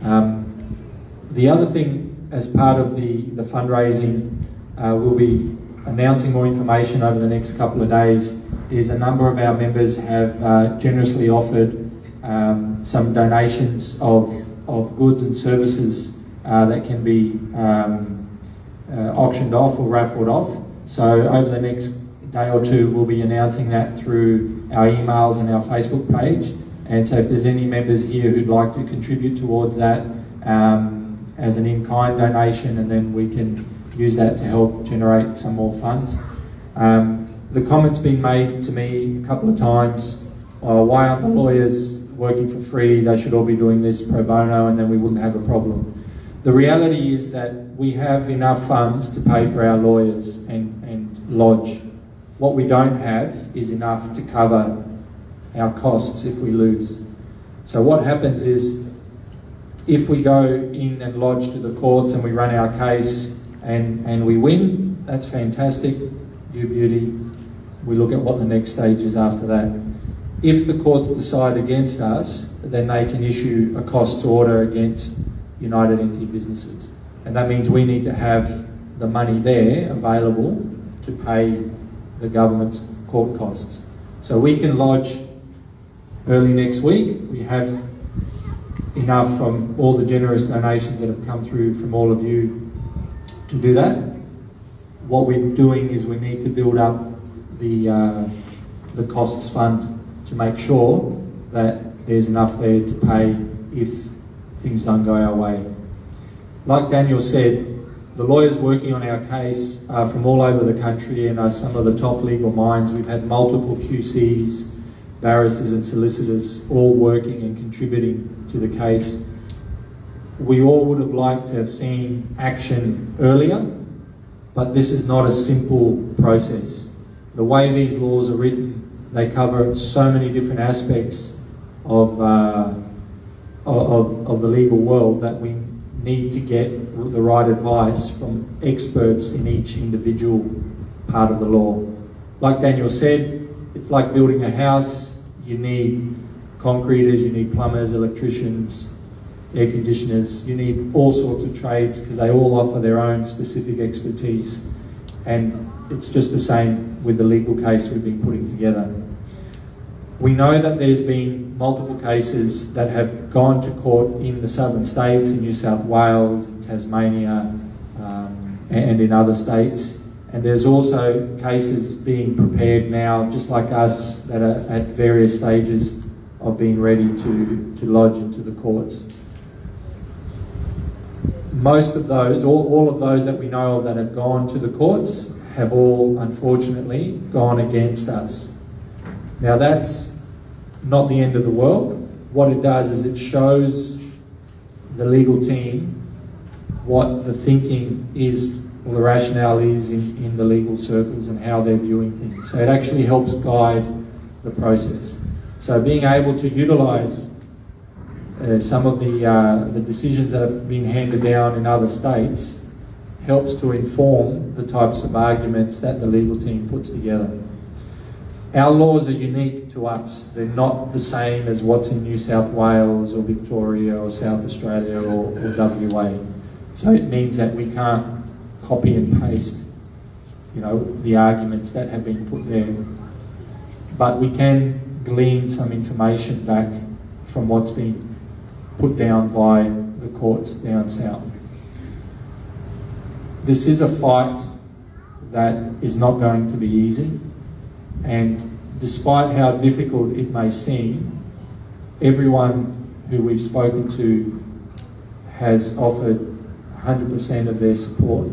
The other thing, as part of the fundraising, we'll be announcing more information over the next couple of days, is a number of our members have generously offered some donations of goods and services that can be auctioned off or raffled off. So over the next day or two, we'll be announcing that through our emails and our Facebook page. And so if there's any members here who'd like to contribute towards that as an in-kind donation, and then we can use that to help generate some more funds. The comment's been made to me a couple of times, why aren't the lawyers working for free? They should all be doing this pro bono and then we wouldn't have a problem. The reality is that we have enough funds to pay for our lawyers and lodge. What we don't have is enough to cover our costs if we lose. So what happens is, if we go in and lodge to the courts and we run our case and we win, that's fantastic, you beauty. We look at what the next stage is after that. If the courts decide against us, then they can issue a cost order against United Entity Businesses. And that means we need to have the money there available to pay the government's court costs. So we can lodge early next week. We have enough from all the generous donations that have come through from all of you to do that. What we're doing is we need to build up the costs fund to make sure that there's enough there to pay if things don't go our way. Like Daniel said, the lawyers working on our case are from all over the country and are some of the top legal minds. We've had multiple QCs, barristers and solicitors all working and contributing to the case. We all would have liked to have seen action earlier, but this is not a simple process. The way these laws are written, they cover so many different aspects of the legal world that we need to get the right advice from experts in each individual part of the law. Like Daniel said, it's like building a house. You need concreters, you need plumbers, electricians, air conditioners, you need all sorts of trades because they all offer their own specific expertise. And it's just the same with the legal case we've been putting together. We know that there's been multiple cases that have gone to court in the southern states, in New South Wales, in Tasmania, and in other states. And there's also cases being prepared now, just like us, that are at various stages of being ready to lodge into the courts. Most of those, all of those that we know of that have gone to the courts, have all, unfortunately, gone against us. Now that's not the end of the world. What it does is it shows the legal team what the thinking is, or the rationale is in the legal circles and how they're viewing things. So it actually helps guide the process. So being able to utilise some of the decisions that have been handed down in other states helps to inform the types of arguments that the legal team puts together. Our laws are unique to us. They're not the same as what's in New South Wales or Victoria or South Australia or WA. So it means that we can't copy and paste, the arguments that have been put there. But we can glean some information back from what's been put down by the courts down south. This is a fight that is not going to be easy, and despite how difficult it may seem, everyone who we've spoken to has offered 100% of their support.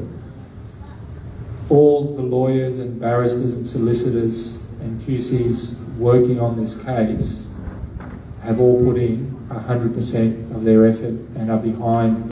All the lawyers and barristers and solicitors and QCs working on this case have all put in 100% of their effort and are behind